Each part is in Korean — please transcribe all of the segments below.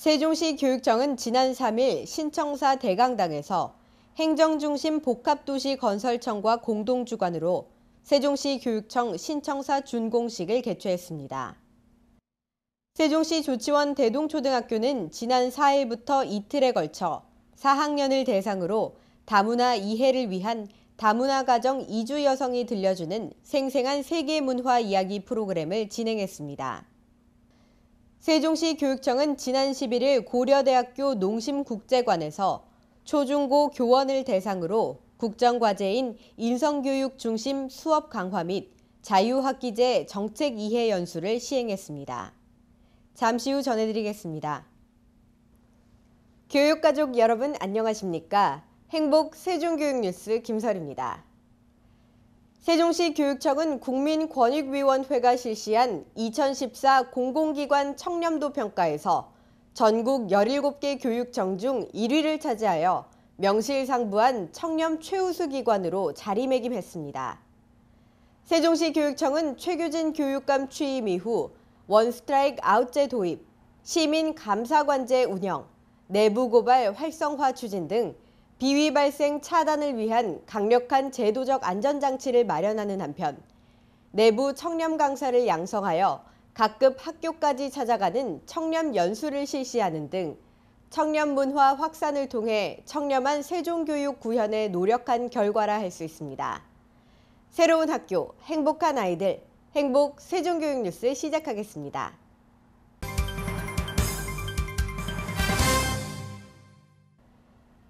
세종시 교육청은 지난 3일 신청사 대강당에서 행정중심 복합도시 건설청과 공동주관으로 세종시 교육청 신청사 준공식을 개최했습니다. 세종시 조치원 대동초등학교는 지난 4일부터 이틀에 걸쳐 4학년을 대상으로 다문화 이해를 위한 다문화가정 이주 여성이 들려주는 생생한 세계문화 이야기 프로그램을 진행했습니다. 세종시 교육청은 지난 11일 고려대학교 농심국제관에서 초중고 교원을 대상으로 국정과제인 인성교육 중심 수업 강화 및 자유학기제 정책 이해 연수를 시행했습니다. 잠시 후 전해드리겠습니다. 교육가족 여러분 안녕하십니까? 행복 세종교육뉴스 김설입니다. 세종시 교육청은 국민권익위원회가 실시한 2014 공공기관 청렴도 평가에서 전국 17개 교육청 중 1위를 차지하여 명실상부한 청렴 최우수 기관으로 자리매김했습니다. 세종시 교육청은 최규진 교육감 취임 이후 원스트라이크 아웃제 도입, 시민 감사관제 운영, 내부 고발 활성화 추진 등 비위 발생 차단을 위한 강력한 제도적 안전장치를 마련하는 한편 내부 청렴 강사를 양성하여 각급 학교까지 찾아가는 청렴 연수를 실시하는 등 청렴 문화 확산을 통해 청렴한 세종교육 구현에 노력한 결과라 할 수 있습니다. 새로운 학교, 행복한 아이들, 행복 세종교육뉴스 시작하겠습니다.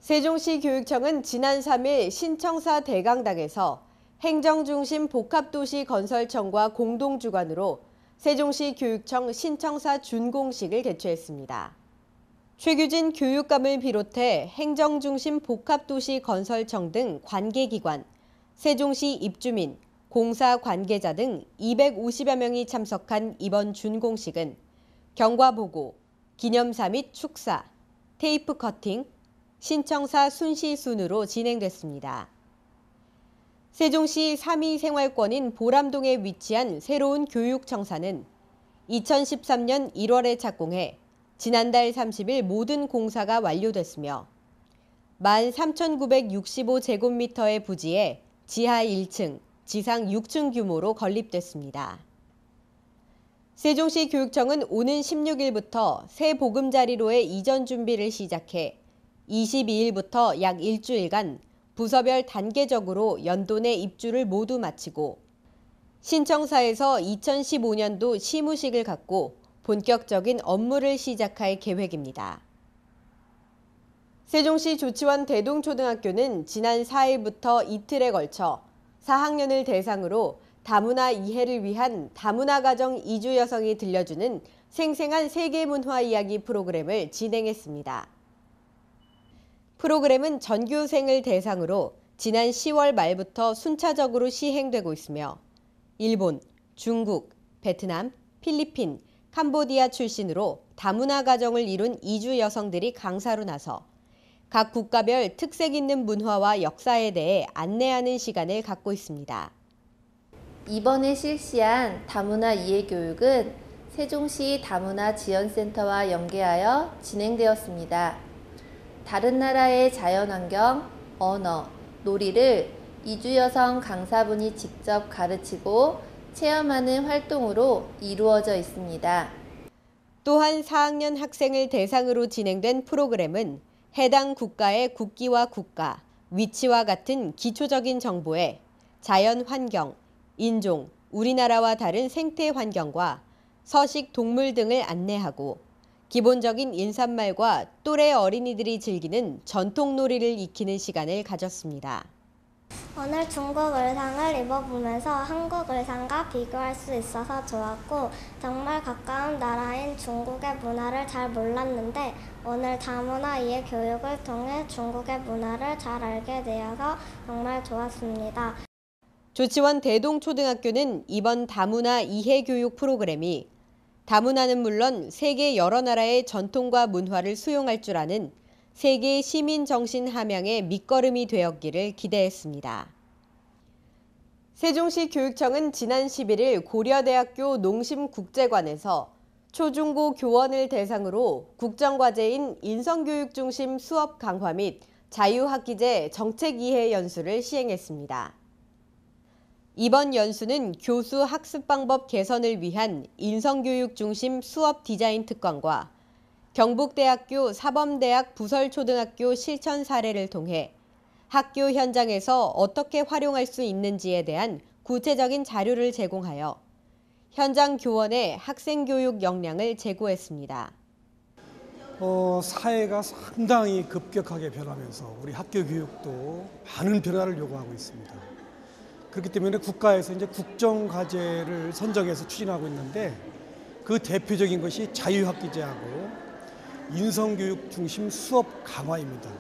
세종시 교육청은 지난 3일 신청사 대강당에서 행정중심 복합도시 건설청과 공동주관으로 세종시 교육청 신청사 준공식을 개최했습니다. 최규진 교육감을 비롯해 행정중심 복합도시 건설청 등 관계기관, 세종시 입주민, 공사 관계자 등 250여 명이 참석한 이번 준공식은 경과보고, 기념사 및 축사, 테이프 커팅, 신청사 순시 순으로 진행됐습니다. 세종시 3위 생활권인 보람동에 위치한 새로운 교육청사는 2013년 1월에 착공해 지난달 30일 모든 공사가 완료됐으며 13,965제곱미터의 부지에 지하 1층, 지상 6층 규모로 건립됐습니다. 세종시 교육청은 오는 16일부터 새 보금자리로의 이전 준비를 시작해 22일부터 약 일주일간 부서별 단계적으로 연도 내 입주를 모두 마치고 신청사에서 2015년도 시무식을 갖고 본격적인 업무를 시작할 계획입니다. 세종시 조치원 대동초등학교는 지난 4일부터 이틀에 걸쳐 4학년을 대상으로 다문화 이해를 위한 다문화가정 이주 여성이 들려주는 생생한 세계문화 이야기 프로그램을 진행했습니다. 프로그램은 전교생을 대상으로 지난 10월 말부터 순차적으로 시행되고 있으며 일본, 중국, 베트남, 필리핀, 캄보디아 출신으로 다문화 가정을 이룬 이주 여성들이 강사로 나서 각 국가별 특색 있는 문화와 역사에 대해 안내하는 시간을 갖고 있습니다. 이번에 실시한 다문화 이해교육은 세종시 다문화 지원센터와 연계하여 진행되었습니다. 다른 나라의 자연환경, 언어, 놀이를 이주 여성 강사분이 직접 가르치고 체험하는 활동으로 이루어져 있습니다. 또한 4학년 학생을 대상으로 진행된 프로그램은 해당 국가의 국기와 국가, 위치와 같은 기초적인 정보에 자연 환경, 인종, 우리나라와 다른 생태 환경과 서식 동물 등을 안내하고 기본적인 인사말과 또래 어린이들이 즐기는 전통놀이를 익히는 시간을 가졌습니다. 오늘 중국 의상을 입어보면서 한국 의상과 비교할 수 있어서 좋았고 정말 가까운 나라인 중국의 문화를 잘 몰랐는데 오늘 다문화 이해 교육을 통해 중국의 문화를 잘 알게 되어서 정말 좋았습니다. 조치원 대동초등학교는 이번 다문화 이해 교육 프로그램이 다문화는 물론 세계 여러 나라의 전통과 문화를 수용할 줄 아는 세계 시민 정신 함양의 밑거름이 되었기를 기대했습니다. 세종시 교육청은 지난 11일 고려대학교 농심국제관에서 초중고 교원을 대상으로 국정과제인 인성교육 중심 수업 강화 및 자유학기제 정책 이해 연수를 시행했습니다. 이번 연수는 교수 학습 방법 개선을 위한 인성교육 중심 수업 디자인 특강과 경북대학교 사범대학 부설초등학교 실천 사례를 통해 학교 현장에서 어떻게 활용할 수 있는지에 대한 구체적인 자료를 제공하여 현장 교원의 학생 교육 역량을 제고했습니다. 사회가 상당히 급격하게 변하면서 우리 학교 교육도 많은 변화를 요구하고 있습니다. 그렇기 때문에 국가에서 이제 국정과제를 선정해서 추진하고 있는데 그 대표적인 것이 자유학기제하고 인성교육 중심 수업 강화입니다.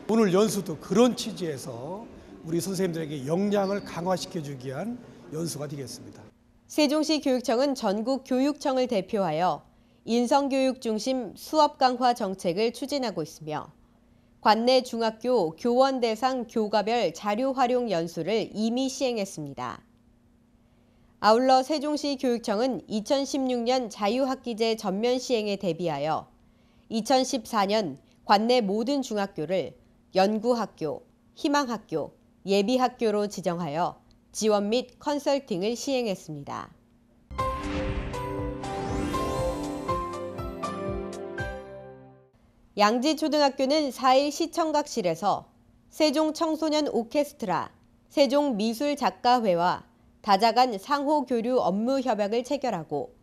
오늘 연수도 그런 취지에서 우리 선생님들에게 역량을 강화시켜주기 위한 연수가 되겠습니다. 세종시 교육청은 전국 교육청을 대표하여 인성교육 중심 수업 강화 정책을 추진하고 있으며 관내 중학교 교원 대상 교과별 자료 활용 연수를 이미 시행했습니다. 아울러 세종시 교육청은 2016년 자유학기제 전면 시행에 대비하여 2014년 관내 모든 중학교를 연구학교, 희망학교, 예비학교로 지정하여 지원 및 컨설팅을 시행했습니다. 양지초등학교는 4일 시청각실에서 세종청소년 오케스트라, 세종미술작가회와 다자간 상호교류 업무 협약을 체결하고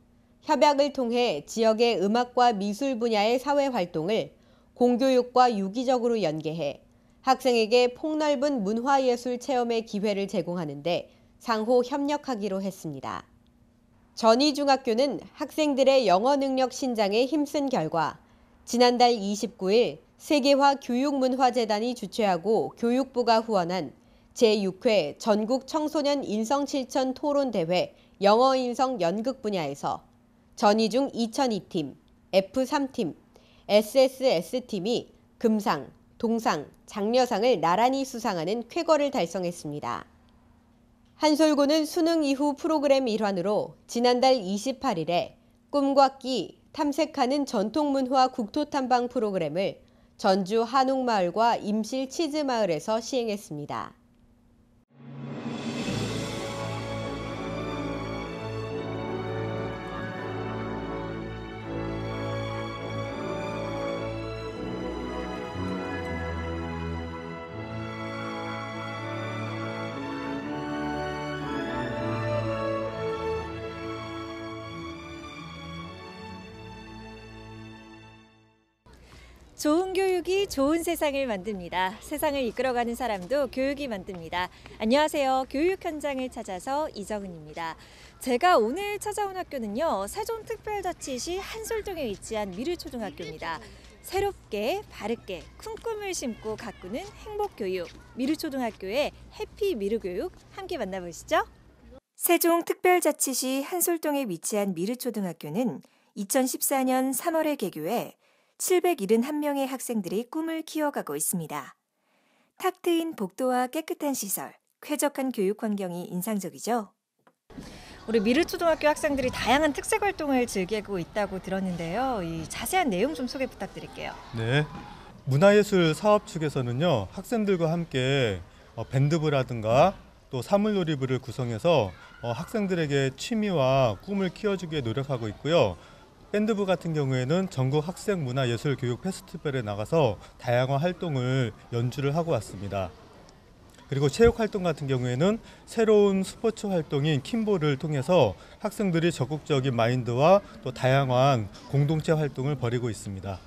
협약을 통해 지역의 음악과 미술 분야의 사회활동을 공교육과 유기적으로 연계해 학생에게 폭넓은 문화예술 체험의 기회를 제공하는 데 상호 협력하기로 했습니다. 전이중학교는 학생들의 영어 능력 신장에 힘쓴 결과 지난달 29일 세계화 교육문화재단이 주최하고 교육부가 후원한 제6회 전국 청소년 인성실천 토론대회 영어인성 연극 분야에서 전이중 2002팀, F3팀, SSS팀이 금상, 동상, 장려상을 나란히 수상하는 쾌거를 달성했습니다. 한솔고는 수능 이후 프로그램 일환으로 지난달 28일에 꿈과 끼, 탐색하는 전통문화 국토탐방 프로그램을 전주 한옥마을과 임실 치즈마을에서 시행했습니다. 좋은 교육이 좋은 세상을 만듭니다. 세상을 이끌어가는 사람도 교육이 만듭니다. 안녕하세요. 교육 현장을 찾아서 이정은입니다. 제가 오늘 찾아온 학교는요, 세종특별자치시 한솔동에 위치한 미르초등학교입니다. 새롭게 바르게 큰 꿈을 심고 가꾸는 행복교육, 미르초등학교의 해피 미르교육 함께 만나보시죠. 세종특별자치시 한솔동에 위치한 미르초등학교는 2014년 3월에 개교해 771명의 학생들이 꿈을 키워가고 있습니다. 탁 트인 복도와 깨끗한 시설, 쾌적한 교육 환경이 인상적이죠. 우리 미르초등학교 학생들이 다양한 특색 활동을 즐기고 있다고 들었는데요. 이 자세한 내용 좀 소개 부탁드릴게요. 네, 문화예술 사업 측에서는요, 학생들과 함께 밴드부라든가 또 사물놀이부를 구성해서 학생들에게 취미와 꿈을 키워주기 위해 노력하고 있고요. 밴드부 같은 경우에는 전국 학생 문화예술 교육 페스티벌에 나가서 다양한 활동을 연주를 하고 왔습니다. 그리고 체육 활동 같은 경우에는 새로운 스포츠 활동인 킴볼을 통해서 학생들이 적극적인 마인드와 또 다양한 공동체 활동을 벌이고 있습니다.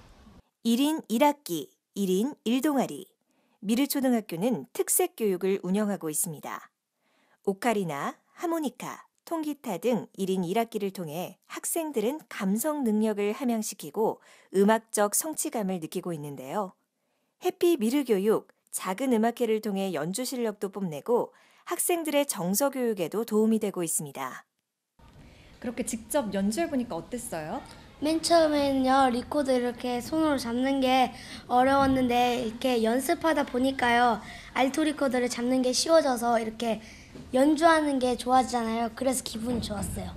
1인 1학기, 1인 1동아리. 미르초등학교는 특색 교육을 운영하고 있습니다. 오카리나, 하모니카, 통기타 등 1인 1학기를 통해 학생들은 감성 능력을 함양시키고 음악적 성취감을 느끼고 있는데요. 해피 미르 교육, 작은 음악회를 통해 연주 실력도 뽐내고 학생들의 정서 교육에도 도움이 되고 있습니다. 그렇게 직접 연주해보니까 어땠어요? 맨 처음에는요, 리코더 이렇게 손으로 잡는 게 어려웠는데 이렇게 연습하다 보니까요, 알토 리코더를 잡는 게 쉬워져서 이렇게 연주하는 게 좋아지잖아요. 그래서 기분이 좋았어요.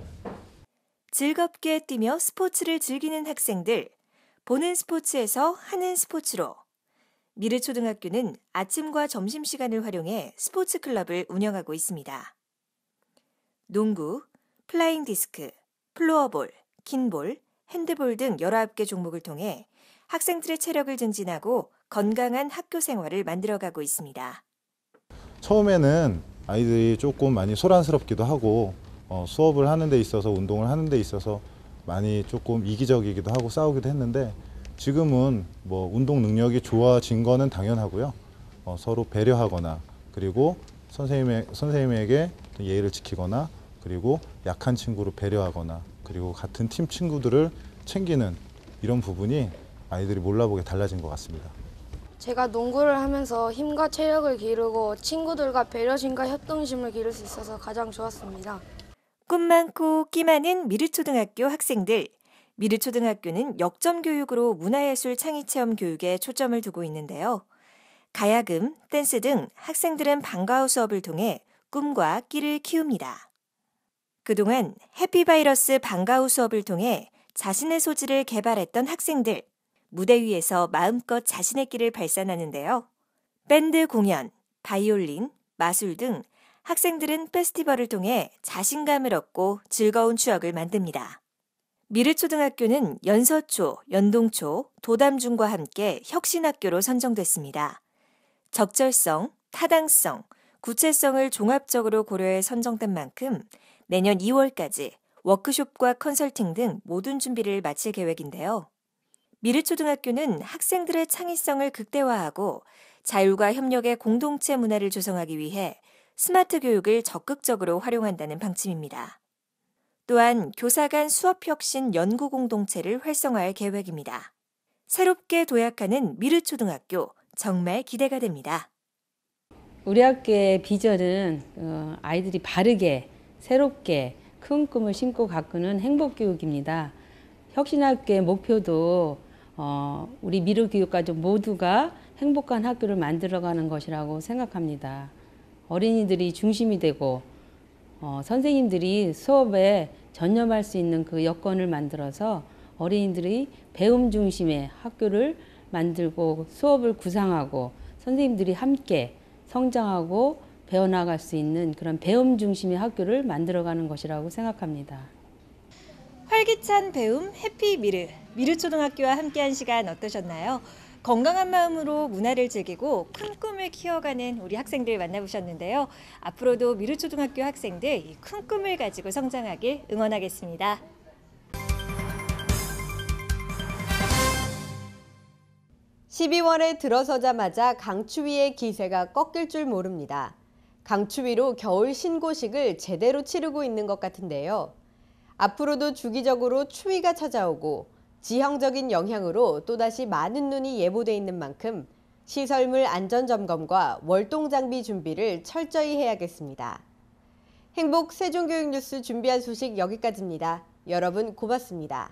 즐겁게 뛰며 스포츠를 즐기는 학생들, 보는 스포츠에서 하는 스포츠로 미르초등학교는 아침과 점심시간을 활용해 스포츠 클럽을 운영하고 있습니다. 농구, 플라잉 디스크, 플로어볼, 킨볼, 핸드볼 등 19개 종목을 통해 학생들의 체력을 증진하고 건강한 학교 생활을 만들어가고 있습니다. 처음에는 아이들이 조금 많이 소란스럽기도 하고 수업을 하는 데 있어서 운동을 하는 데 있어서 많이 조금 이기적이기도 하고 싸우기도 했는데 지금은 뭐 운동 능력이 좋아진 거는 당연하고요. 서로 배려하거나 그리고 선생님에게 예의를 지키거나 그리고 약한 친구를 배려하거나 그리고 같은 팀 친구들을 챙기는 이런 부분이 아이들이 몰라보게 달라진 것 같습니다. 제가 농구를 하면서 힘과 체력을 기르고 친구들과 배려심과 협동심을 기를 수 있어서 가장 좋았습니다. 꿈 많고 끼 많은 미르초등학교 학생들. 미르초등학교는 역점 교육으로 문화예술 창의체험 교육에 초점을 두고 있는데요. 가야금, 댄스 등 학생들은 방과후 수업을 통해 꿈과 끼를 키웁니다. 그동안 해피바이러스 방과후 수업을 통해 자신의 소질을 개발했던 학생들. 무대 위에서 마음껏 자신의 끼를 발산하는데요. 밴드 공연, 바이올린, 마술 등 학생들은 페스티벌을 통해 자신감을 얻고 즐거운 추억을 만듭니다. 미르초등학교는 연서초, 연동초, 도담중과 함께 혁신학교로 선정됐습니다. 적절성, 타당성, 구체성을 종합적으로 고려해 선정된 만큼 내년 2월까지 워크숍과 컨설팅 등 모든 준비를 마칠 계획인데요. 미르초등학교는 학생들의 창의성을 극대화하고 자율과 협력의 공동체 문화를 조성하기 위해 스마트 교육을 적극적으로 활용한다는 방침입니다. 또한 교사 간 수업혁신 연구 공동체를 활성화할 계획입니다. 새롭게 도약하는 미르초등학교 정말 기대가 됩니다. 우리 학교의 비전은 아이들이 바르게 새롭게 큰 꿈을 심고 가꾸는 행복교육입니다. 혁신학교의 목표도 우리 미르교육가족 모두가 행복한 학교를 만들어가는 것이라고 생각합니다. 어린이들이 중심이 되고 선생님들이 수업에 전념할 수 있는 그 여건을 만들어서 어린이들이 배움 중심의 학교를 만들고 수업을 구상하고 선생님들이 함께 성장하고 배워나갈 수 있는 그런 배움 중심의 학교를 만들어가는 것이라고 생각합니다. 활기찬 배움 해피미르, 미르초등학교와 함께한 시간 어떠셨나요? 건강한 마음으로 문화를 즐기고 큰 꿈을 키워가는 우리 학생들 만나보셨는데요. 앞으로도 미르초등학교 학생들 이 큰 꿈을 가지고 성장하길 응원하겠습니다. (12월에) 들어서자마자 강추위의 기세가 꺾일 줄 모릅니다. 강추위로 겨울 신고식을 제대로 치르고 있는 것 같은데요. 앞으로도 주기적으로 추위가 찾아오고 지형적인 영향으로 또다시 많은 눈이 예보돼 있는 만큼 시설물 안전점검과 월동장비 준비를 철저히 해야겠습니다. 행복 세종교육뉴스 준비한 소식 여기까지입니다. 여러분 고맙습니다.